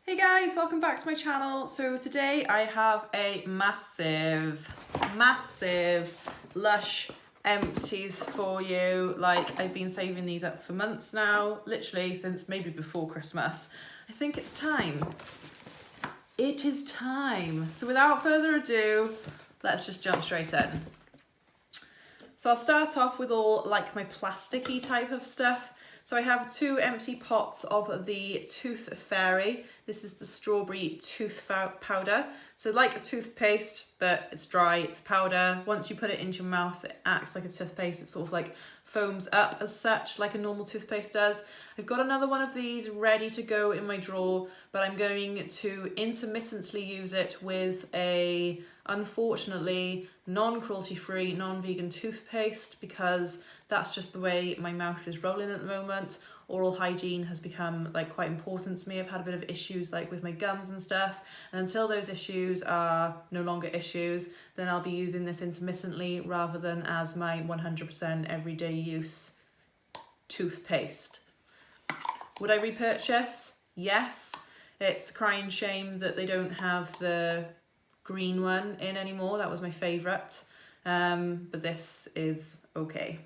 Hey guys, welcome back to my channel. So today I have a massive Lush Empties for you. Like, I've been saving these up for months now, literally since maybe before Christmas. I think it's time. It is time. So without further ado, let's just jump straight in. So I'll start off with all like my plasticky type of stuff. So I have 2 empty pots of the Tooth Fairy. This is the strawberry tooth powder. So like a toothpaste, but it's dry, it's powder. Once you put it into your mouth, it acts like a toothpaste. It sort of like foams up as such, like a normal toothpaste does. I've got another one of these ready to go in my drawer, but I'm going to intermittently use it with a, unfortunately, non-cruelty free, non-vegan toothpaste, because that's just the way my mouth is rolling at the moment. Oral hygiene has become like quite important to me. I've had a bit of issues like with my gums and stuff, and until those issues are no longer issues, then I'll be using this intermittently rather than as my 100% everyday use toothpaste. Would I repurchase? Yes. It's a crying shame that they don't have the green one in anymore. That was my favourite, but this is okay.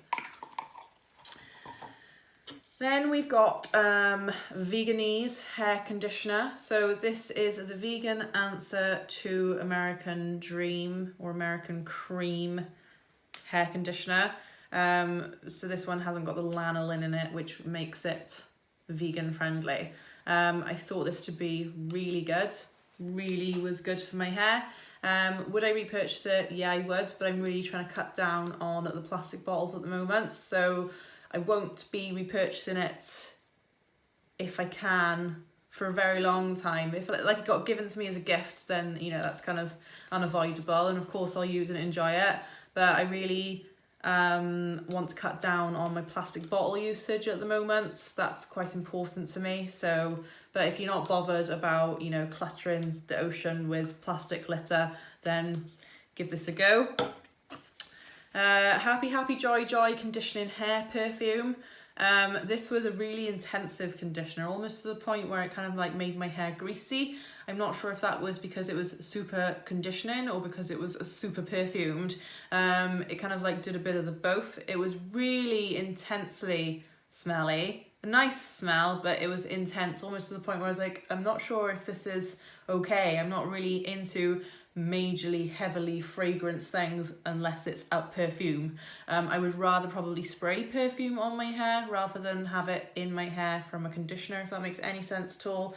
Then we've got Veganese hair conditioner. So this is the vegan answer to American Dream or American Cream hair conditioner. So this one hasn't got the lanolin in it, which makes it vegan friendly. I thought this to be really good, really was good for my hair. Would I repurchase it? Yeah, I would, but I'm really trying to cut down on the plastic bottles at the moment. So I won't be repurchasing it if I can for a very long time. If like it got given to me as a gift, then you know that's kind of unavoidable, and of course I'll use it and enjoy it. But I really want to cut down on my plastic bottle usage at the moment. That's quite important to me. So, but if you're not bothered about, you know, cluttering the ocean with plastic litter, then give this a go. Happy Joy conditioning hair perfume. This was a really intensive conditioner, almost to the point where it kind of like made my hair greasy. I'm not sure if that was because it was super conditioning or because it was super perfumed. It kind of like did a bit of the both. It was really intensely smelly, a nice smell, but it was intense, almost to the point where I was like, I'm not sure if this is okay. I'm not really into majorly heavily fragrance things unless it's a perfume. I would rather probably spray perfume on my hair rather than have it in my hair from a conditioner, if that makes any sense at all.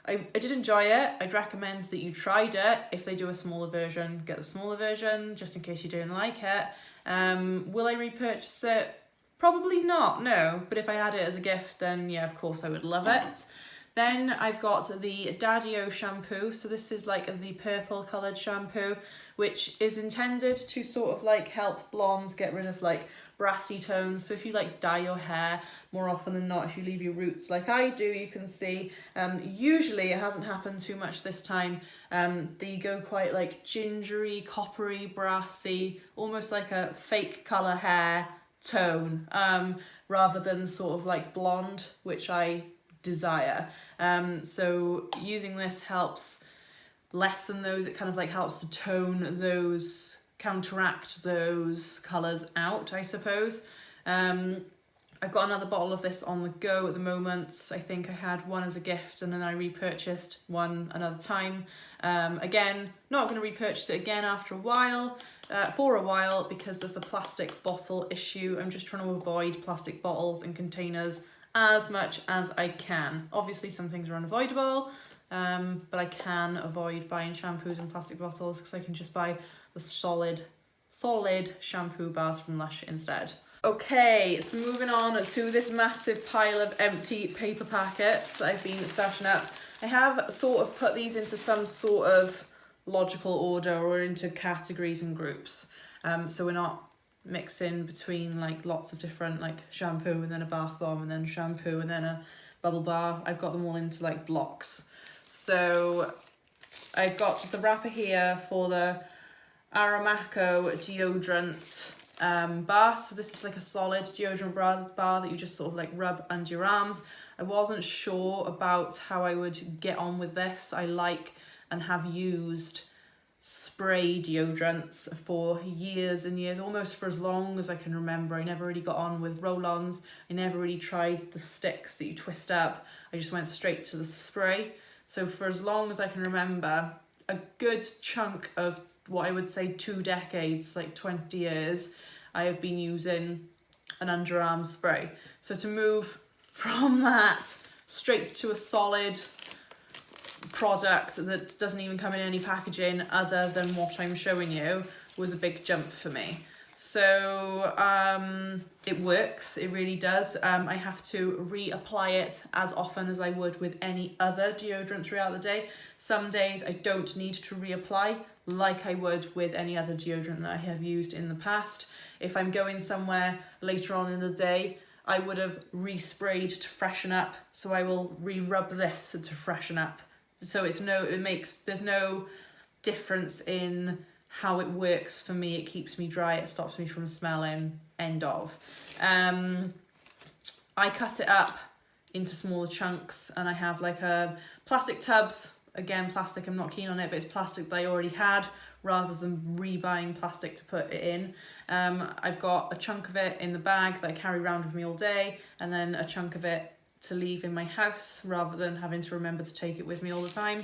I did enjoy it. I'd recommend that you tried it. If they do a smaller version, get the smaller version just in case you don't like it. Will I repurchase it? Probably not, no, but if I had it as a gift, then yeah, of course I would love it. Then I've got the Daddy-O shampoo. So this is like the purple coloured shampoo, which is intended to sort of like help blondes get rid of like brassy tones. So if you like dye your hair, more often than not, if you leave your roots like I do, you can see, usually it hasn't happened too much this time, they go quite like gingery, coppery, brassy, almost like a fake colour hair tone, rather than sort of like blonde, which I desire. So using this helps lessen those. It kind of like helps to tone those, counteract those colours out, I suppose. I've got another bottle of this on the go at the moment. I think I had one as a gift and then I repurchased one another time. Again, not going to repurchase it again after a while, for a while, because of the plastic bottle issue. I'm just trying to avoid plastic bottles and containers as much as I can. Obviously some things are unavoidable, but I can avoid buying shampoos in plastic bottles because I can just buy the solid shampoo bars from Lush instead. Okay, so moving on to this massive pile of empty paper packets I've been stashing up. I have sort of put these into some sort of logical order or into categories and groups, so we're not mixing between like lots of different like shampoo and then a bath bomb and then shampoo and then a bubble bar. I've got them all into like blocks. So I've got the wrapper here for the Aromaco deodorant bar. So this is like a solid deodorant bar that you just sort of like rub under your arms. I wasn't sure about how I would get on with this. I like and have used spray deodorants for years and years, almost for as long as I can remember. I never really got on with roll-ons. I never really tried the sticks that you twist up. I just went straight to the spray. So for as long as I can remember, a good chunk of what I would say 2 decades, like 20 years, I have been using an underarm spray. So to move from that straight to a solid product that doesn't even come in any packaging other than what I'm showing you was a big jump for me. So it works, it really does. I have to reapply it as often as I would with any other deodorant throughout the day. Some days I don't need to reapply like I would with any other deodorant that I have used in the past. If I'm going somewhere later on in the day, I would have resprayed to freshen up, so I will re-rub this to freshen up. So there's no difference in how it works for me. It keeps me dry, it stops me from smelling, end of. I cut it up into smaller chunks, and I have like a plastic tubs. Again, plastic, I'm not keen on it, but it's plastic that I already had rather than rebuying plastic to put it in. I've got a chunk of it in the bag that I carry around with me all day, and then a chunk of it to leave in my house rather than having to remember to take it with me all the time.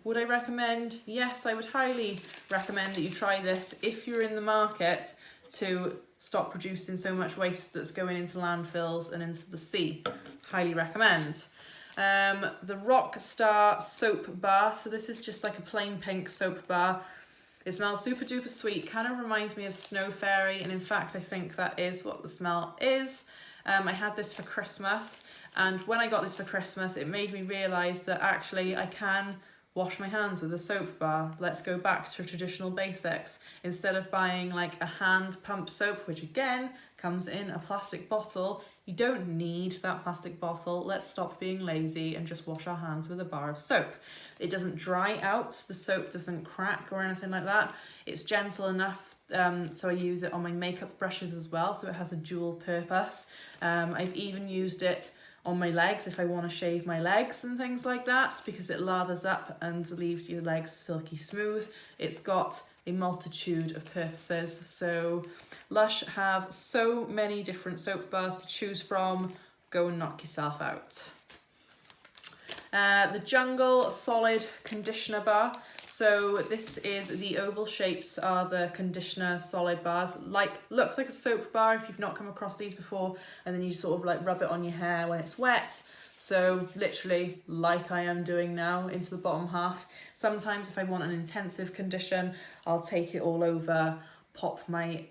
Would I recommend? Yes, I would highly recommend that you try this if you're in the market to stop producing so much waste that's going into landfills and into the sea. Highly recommend. The Rockstar soap bar. So this is just like a plain pink soap bar. It smells super duper sweet, kind of reminds me of Snow Fairy, and in fact I think that is what the smell is. I had this for Christmas, and when I got this for Christmas it made me realise that actually I can wash my hands with a soap bar. Let's go back to traditional basics. Instead of buying like a hand pump soap, which again comes in a plastic bottle, you don't need that plastic bottle. Let's stop being lazy and just wash our hands with a bar of soap. It doesn't dry out, the soap doesn't crack or anything like that. It's gentle enough, so I use it on my makeup brushes as well, so it has a dual purpose. I've even used it on my legs if I want to shave my legs and things like that, because it lathers up and leaves your legs silky smooth. It's got a multitude of purposes. So Lush have so many different soap bars to choose from. Go and knock yourself out. The Jungle Solid Conditioner Bar. So this is the oval shapes are the conditioner solid bars. Looks like a soap bar if you've not come across these before, and then you sort of like rub it on your hair when it's wet. So literally like I am doing now into the bottom half. Sometimes if I want an intensive condition, I'll take it all over, pop my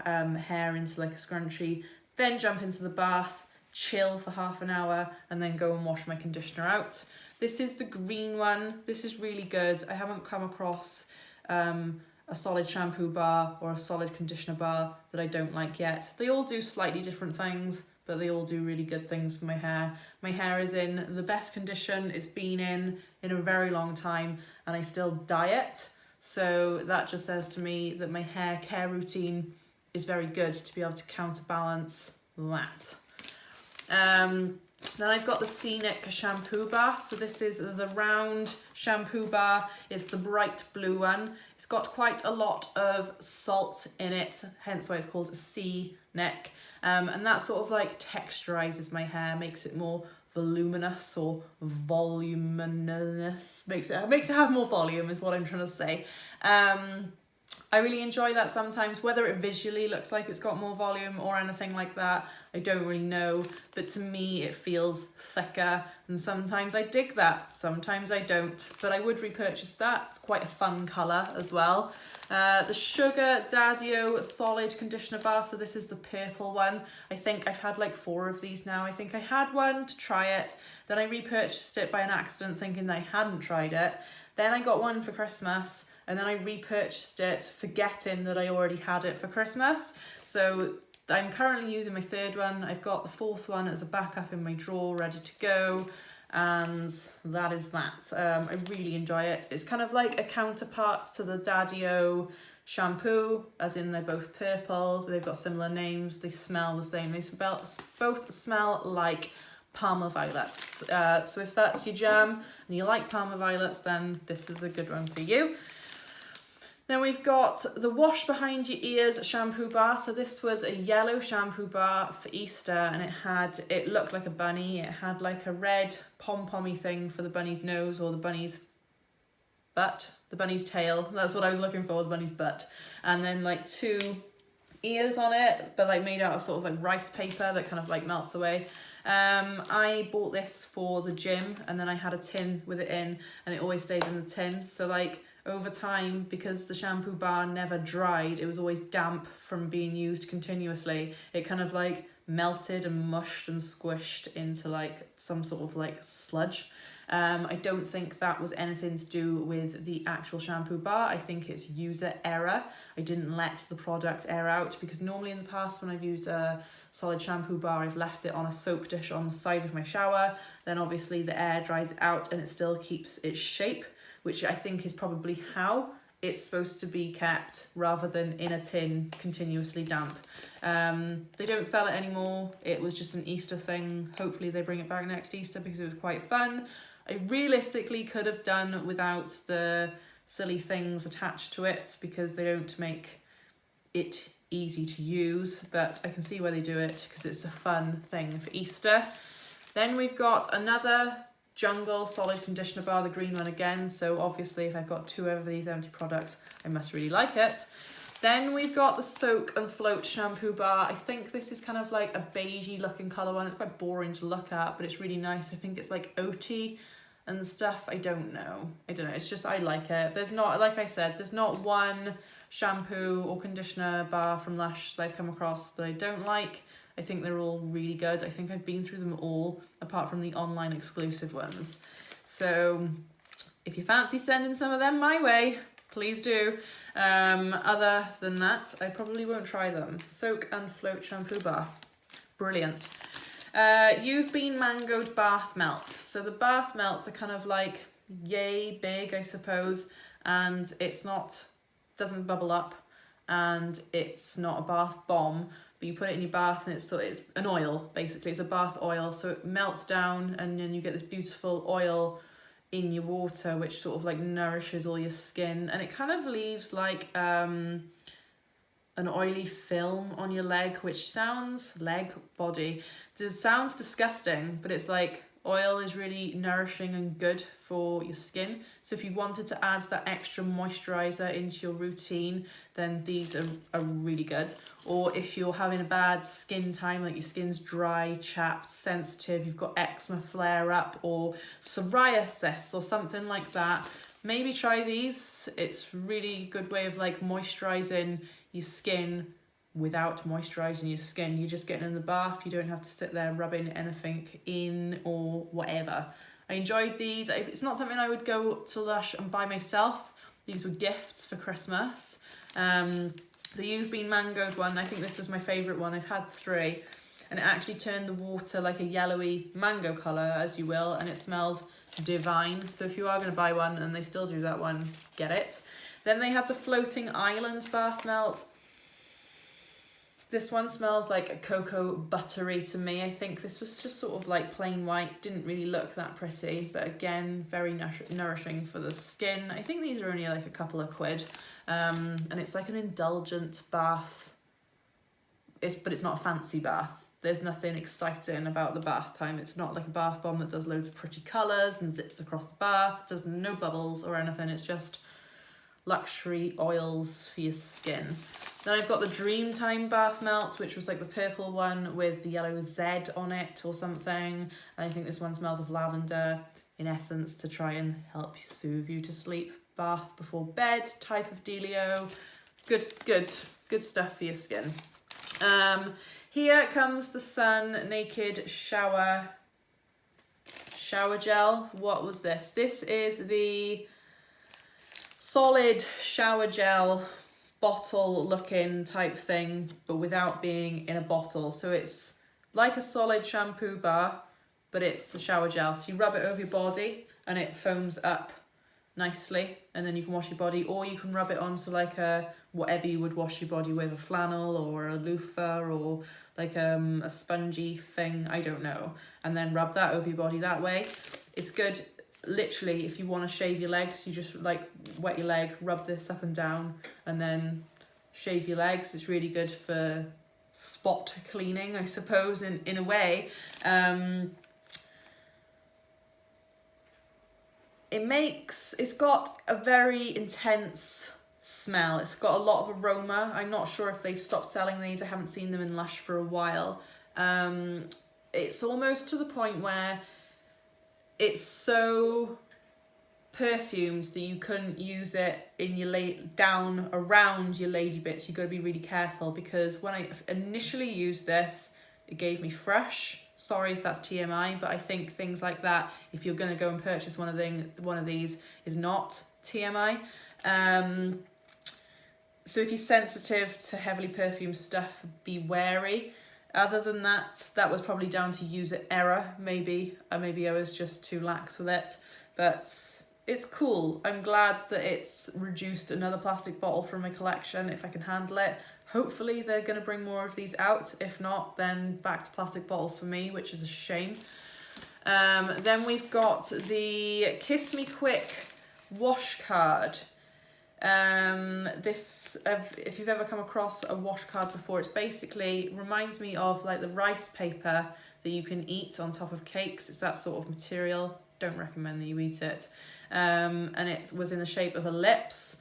hair into like a scrunchie, then jump into the bath, chill for half an hour, and then go and wash my conditioner out. This is the green one. This is really good. I haven't come across a solid shampoo bar or a solid conditioner bar that I don't like yet. They all do slightly different things, but they all do really good things for my hair. My hair is in the best condition it's been in a very long time, and I still dye it. So that just says to me that my hair care routine is very good to be able to counterbalance that. Then I've got the Scenic Shampoo Bar. So this is the round shampoo bar. It's the bright blue one. It's got quite a lot of salt in it, hence why it's called a C-neck. And that sort of like texturizes my hair, makes it more voluminous or voluminous. Makes it have more volume is what I'm trying to say. I really enjoy that sometimes. Whether it visually looks like it's got more volume or anything like that, I don't really know. But to me, it feels thicker, and sometimes I dig that, sometimes I don't. But I would repurchase that. It's quite a fun colour as well. The Sugar Daddy-O Solid Conditioner Bar. So this is the purple one. I think I've had like 4 of these now. I think I had one to try it. Then I repurchased it by an accident thinking that I hadn't tried it. Then I got one for Christmas, and then I repurchased it forgetting that I already had it for Christmas. So I'm currently using my 3rd one. I've got the 4th one as a backup in my drawer ready to go, and that is that. I really enjoy it. It's kind of like a counterpart to the Daddy-O Shampoo, as in they're both purple, they've got similar names, they smell the same, both smell like Parma violets. So if that's your jam and you like Parma violets, then this is a good one for you. Then we've got the Wash Behind Your Ears Shampoo Bar. So this was a yellow shampoo bar for Easter, and it looked like a bunny. It had like a red pom-pommy thing for the bunny's nose, or the bunny's butt, the bunny's tail. That's what I was looking for, the bunny's butt. And then like 2 ears on it, but like made out of sort of like rice paper that kind of like melts away. I bought this for the gym, and then I had a tin with it in, and it always stayed in the tin. So like over time, because the shampoo bar never dried, it was always damp from being used continuously. It kind of like melted and mushed and squished into like some sort of like sludge. I don't think that was anything to do with the actual shampoo bar. I think it's user error. I didn't let the product air out, because normally in the past when I've used a solid shampoo bar, I've left it on a soap dish on the side of my shower. Then obviously the air dries out and it still keeps its shape, which I think is probably how it's supposed to be kept, rather than in a tin continuously damp. They don't sell it anymore. It was just an Easter thing. Hopefully they bring it back next Easter, because it was quite fun. I realistically could have done without the silly things attached to it, because they don't make it easy to use, but I can see why they do it, because it's a fun thing for Easter. Then we've got another Jungle solid conditioner bar, the green one again. So obviously if I've got 2 of these empty products, I must really like it. Then we've got the Soak and Float shampoo bar. I think this is kind of like a beigey looking colour one. It's quite boring to look at, but it's really nice. I think it's like oaty and stuff. I don't know. It's just, I like it. There's not, like I said, there's not one shampoo or conditioner bar from Lush that I've come across that I don't like. I think they're all really good. I think I've been through them all, apart from the online exclusive ones. So if you fancy sending some of them my way, please do. Other than that, I probably won't try them. Soak and Float shampoo bar. Brilliant. You've Been Mangoed bath melt. So the bath melts are kind of like yay big, I suppose, and doesn't bubble up, and it's not a bath bomb, but you put it in your bath and it's an oil, basically. It's a bath oil, so it melts down and then you get this beautiful oil in your water, which sort of like nourishes all your skin, and it kind of leaves like an oily film on your leg, which sounds disgusting, but it's like oil is really nourishing and good for your skin. So if you wanted to add that extra moisturizer into your routine, then these are really good. Or if you're having a bad skin time, like your skin's dry, chapped, sensitive, you've got eczema flare up or psoriasis or something like that, maybe try these. It's really good way of like moisturizing your skin without moisturizing your skin. You're just getting in the bath, you don't have to sit there rubbing anything in or whatever. I enjoyed these. It's not something I would go to Lush and buy myself. These were gifts for Christmas. The You've Been Mangoed one, I think this was my favourite one. I've had 3, and it actually turned the water like a yellowy mango colour, as you will, and it smelled divine. So if you are going to buy one, and they still do that one, get it. Then they had the Floating Island bath melt. This one smells like a cocoa buttery to me. I think this was just sort of like plain white, didn't really look that pretty, but again, very nourishing for the skin. I think these are only like a couple of quid, and it's like an indulgent bath. But it's not a fancy bath. There's nothing exciting about the bath time. It's not like a bath bomb that does loads of pretty colours and zips across the bath. It does no bubbles or anything. It's just luxury oils for your skin. Then I've got the Dreamtime bath melts, which was like the purple one with the yellow Z on it or something. And I think this one smells of lavender, in essence, to try and help soothe you to sleep. Bath before bed type of dealio. Good stuff for your skin. Here comes the Sun Naked Shower Gel. What was this? This is the solid shower gel bottle looking type thing, but without being in a bottle. So it's like a solid shampoo bar, but it's a shower gel. So you rub it over your body and it foams up nicely, and then you can wash your body, or you can rub it onto like a whatever you would wash your body with, a flannel or a loofah or like a spongy thing, I don't know, and then rub that over your body that way. It's good. Literally, if you want to shave your legs, you just like wet your leg, rub this up and down, and then shave your legs. It's really good for spot cleaning, I suppose, in a way. It's got a very intense smell. It's got a lot of aroma. I'm not sure if they've stopped selling these. I haven't seen them in Lush for a while. It's almost to the point where it's so perfumed that you couldn't use it in your down around your lady bits. You've got to be really careful, because when I initially used this, it gave me fresh. Sorry if that's TMI, but I think things like that, if you're going to go and purchase one of these, is not TMI. So if you're sensitive to heavily perfumed stuff, be wary. Other than that, that was probably down to user error. Maybe I was just too lax with it, but it's cool. I'm glad that it's reduced another plastic bottle from my collection if I can handle it. Hopefully they're going to bring more of these out. If not, then back to plastic bottles for me, which is a shame. Then we've got the Kiss Me Quick wash card. If you've ever come across a wash card before, it's basically reminds me of like the rice paper that you can eat on top of cakes. It's that sort of material. Don't recommend that you eat it. And it was in the shape of a lips,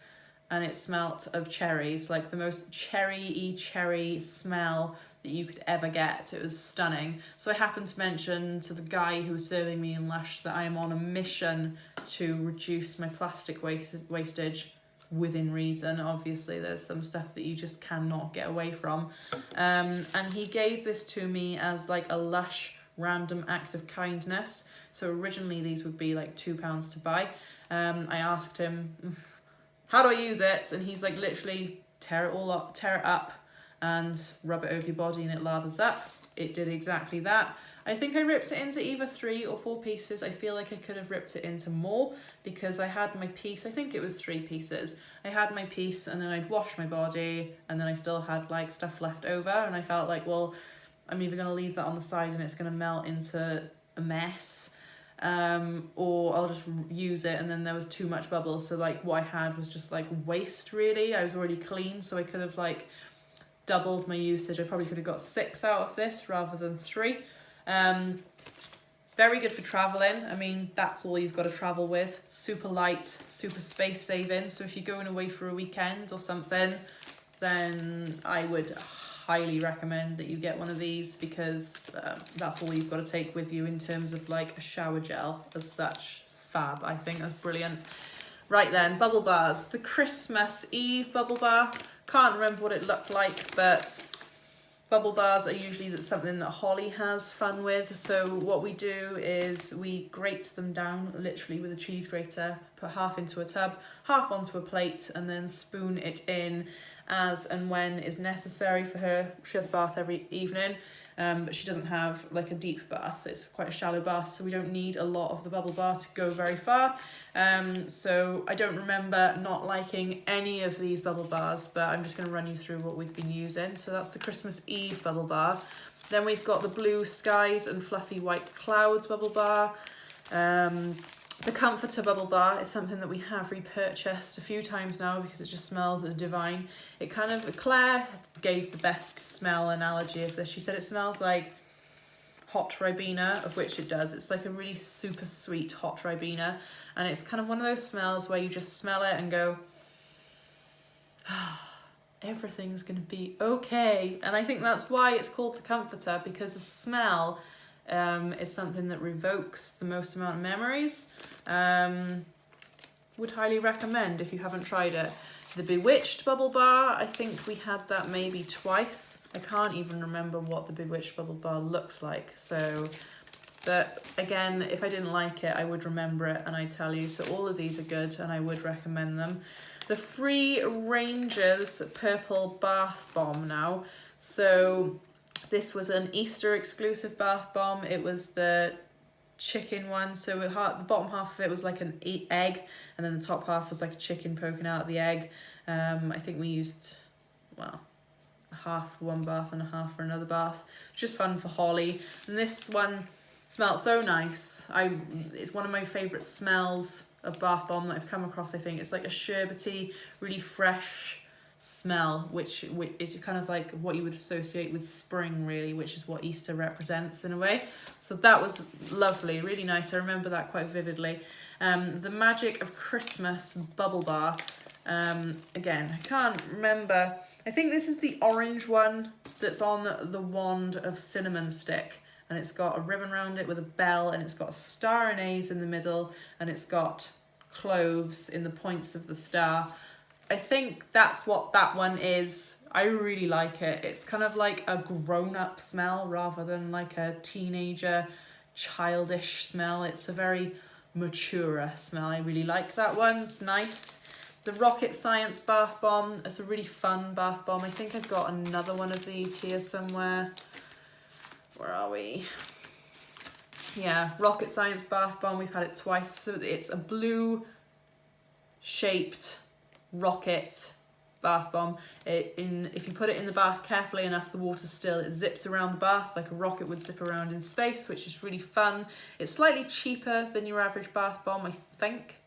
and it smelt of cherries, like the most cherry smell that you could ever get. It was stunning. So I happened to mention to the guy who was serving me in Lush that I am on a mission to reduce my plastic wastage within reason. Obviously there's some stuff that you just cannot get away from. And he gave this to me as like a Lush random act of kindness. So originally these would be like £2 to buy. I asked him, how do I use it? And he's like, literally tear it up and rub it over your body and it lathers up. It did exactly that. I think I ripped it into either 3 or 4 pieces. I feel like I could have ripped it into more, because I had my piece, I think it was 3 pieces. I had my piece and then I'd wash my body, and then I still had like stuff left over, and I felt like, well, I'm either going to leave that on the side and it's going to melt into a mess, or I'll just use it, and then there was too much bubbles, so like what I had was just like waste really. I was already clean, so I could have like doubled my usage. I probably could have got 6 out of this rather than 3. Very good for traveling. I mean, that's all you've got to travel with. Super light, super space saving. So if you're going away for a weekend or something, then I would highly recommend that you get one of these, because that's all you've got to take with you in terms of like a shower gel as such. Fab. I think that's brilliant. Right then, bubble bars. The Christmas Eve bubble bar. Can't remember what it looked like, but bubble bars are usually something that Holly has fun with. So what we do is we grate them down literally with a cheese grater, put half into a tub, half onto a plate, and then spoon it in as and when is necessary for her. She has a bath every evening, but she doesn't have like a deep bath. It's quite a shallow bath, so we don't need a lot of the bubble bar to go very far. So I don't remember not liking any of these bubble bars, but I'm just going to run you through what we've been using. So that's the Christmas Eve bubble bar. Then we've got the Blue Skies and Fluffy White Clouds bubble bar. The Comforter bubble bar is something that we have repurchased a few times now because it just smells divine. It kind of, Claire gave the best smell analogy of this. She said it smells like hot Ribena, of which it does. It's like a really super sweet hot Ribena, and it's kind of one of those smells where you just smell it and go, everything's gonna be okay. And I think that's why it's called the Comforter, because the smell is something that revokes the most amount of memories. Would highly recommend if you haven't tried it. The Bewitched bubble bar, I think we had that maybe twice. I can't even remember what the Bewitched bubble bar looks like. So, but again, if I didn't like it, I would remember it and I'd tell you. So all of these are good and I would recommend them. The Free Rangers Purple Bath Bomb now. So this was an Easter exclusive bath bomb. It was the chicken one. So the bottom half of it was like an egg, and then the top half was like a chicken poking out of the egg. I think we used, well, half for one bath and a half for another bath. Just fun for Holly. And this one smelled so nice. It's one of my favourite smells of bath bomb that I've come across. I think it's like a sherbety, really fresh smell, which is kind of like what you would associate with spring, really, which is what Easter represents in a way. So that was lovely, really nice. I remember that quite vividly. The Magic of Christmas Bubble Bar. Again, I can't remember. I think this is the orange one that's on the wand of cinnamon stick, and it's got a ribbon around it with a bell, and it's got a star and A's in the middle, and it's got cloves in the points of the star. I think that's what that one is. I really like it. It's kind of like a grown-up smell rather than like a teenager, childish smell. It's a very mature smell. I really like that one. It's nice. The Rocket Science Bath Bomb. It's a really fun bath bomb. I think I've got another one of these here somewhere. Where are we? Yeah, Rocket Science Bath Bomb. We've had it twice. So it's a blue shaped rocket bath bomb. If you put it in the bath carefully enough, the water's still, it zips around the bath like a rocket would zip around in space, which is really fun. It's slightly cheaper than your average bath bomb, I think.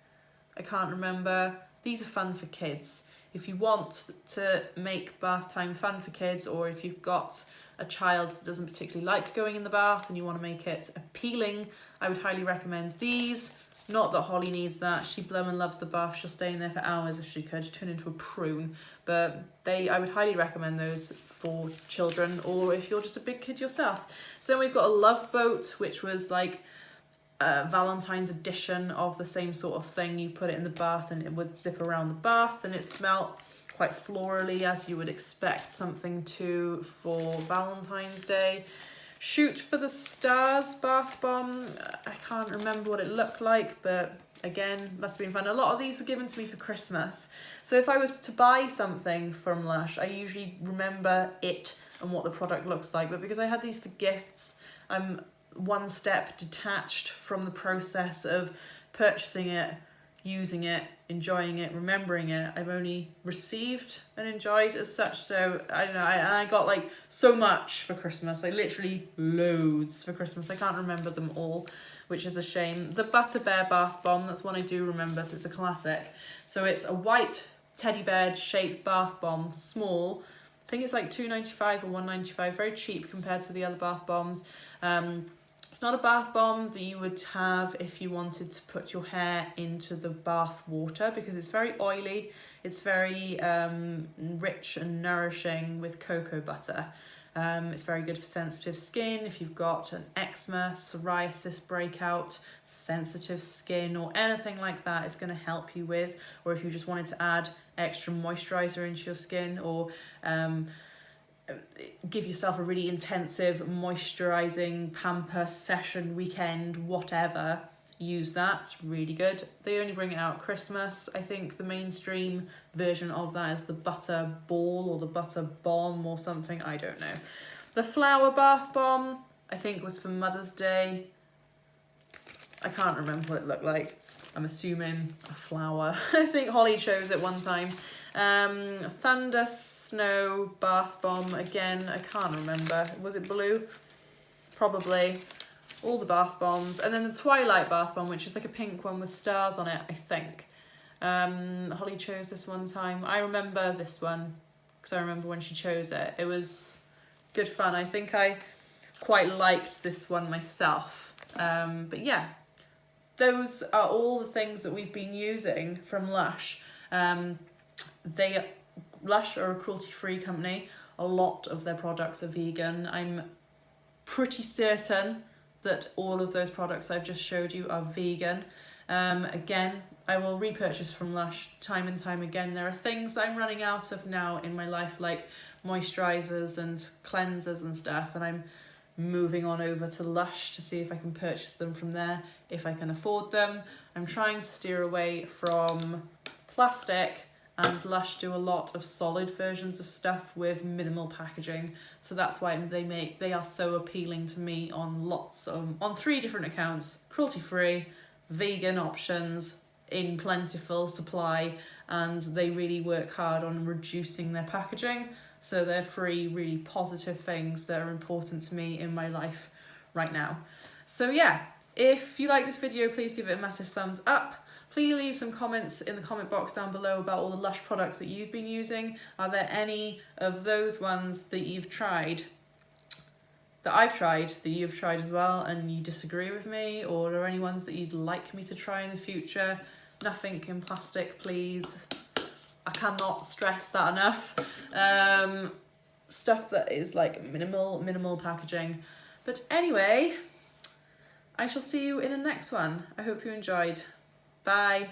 I can't remember. These are fun for kids. If you want to make bath time fun for kids, or if you've got a child that doesn't particularly like going in the bath and you want to make it appealing, I would highly recommend these. Not that Holly needs that. She blooming loves the bath. She'll stay in there for hours if she could. She'd turn into a prune. But I would highly recommend those for children, or if you're just a big kid yourself. So then we've got a Love Boat, which was like a Valentine's edition of the same sort of thing. You put it in the bath and it would zip around the bath, and it smelled quite florally, as you would expect something to for Valentine's Day. Shoot for the Stars bath bomb. I can't remember what it looked like, but again, must have been fun. A lot of these were given to me for Christmas. So if I was to buy something from Lush, I usually remember it and what the product looks like. But because I had these for gifts, I'm one step detached from the process of purchasing it, using it, enjoying it, remembering it. I've only received and enjoyed as such. So I don't know, I got like so much for Christmas, like literally loads for Christmas. I can't remember them all, which is a shame. The Butter Bear Bath Bomb, that's one I do remember, so it's a classic. So it's a white teddy bear shaped bath bomb, small. I think it's like $2.95 or $1.95, very cheap compared to the other bath bombs. It's not a bath bomb that you would have if you wanted to put your hair into the bath water, because it's very oily. It's very rich and nourishing with cocoa butter. It's very good for sensitive skin. If you've got an eczema, psoriasis breakout, sensitive skin, or anything like that, it's going to help you with. Or if you just wanted to add extra moisturizer into your skin, or give yourself a really intensive moisturizing pamper session, weekend, whatever, use that. It's really good. They only bring it out at Christmas. I think the mainstream version of that is the Butter Ball or the Butter Bomb or something, I don't know. The Flower Bath Bomb, I think, was for Mother's Day. I can't remember what it looked like. I'm assuming a flower. I think Holly chose it one time. Thunder Snow Bath Bomb, again, I can't remember. Was it blue? Probably. All the bath bombs. And then the Twilight Bath Bomb, which is like a pink one with stars on it, I think. Holly chose this one time. I remember this one because I remember when she chose it. It was good fun. I think I quite liked this one myself. But yeah, those are all the things that we've been using from Lush. Lush are a cruelty-free company. A lot of their products are vegan. I'm pretty certain that all of those products I've just showed you are vegan. Again, I will repurchase from Lush time and time again. There are things that I'm running out of now in my life, like moisturisers and cleansers and stuff, and I'm moving on over to Lush to see if I can purchase them from there, if I can afford them. I'm trying to steer away from plastic and Lush do a lot of solid versions of stuff with minimal packaging, so that's why they are so appealing to me on on 3 different accounts: cruelty free, vegan options in plentiful supply, and they really work hard on reducing their packaging. So they're 3 really positive things that are important to me in my life right now. So yeah, if you like this video, please give it a massive thumbs up. Please leave some comments in the comment box down below about all the Lush products that you've been using. Are there any of those ones that you've tried, that I've tried, that you've tried as well, and you disagree with me? Or are there any ones that you'd like me to try in the future? Nothing in plastic, please. I cannot stress that enough. Stuff that is like minimal packaging. But anyway, I shall see you in the next one. I hope you enjoyed. Bye.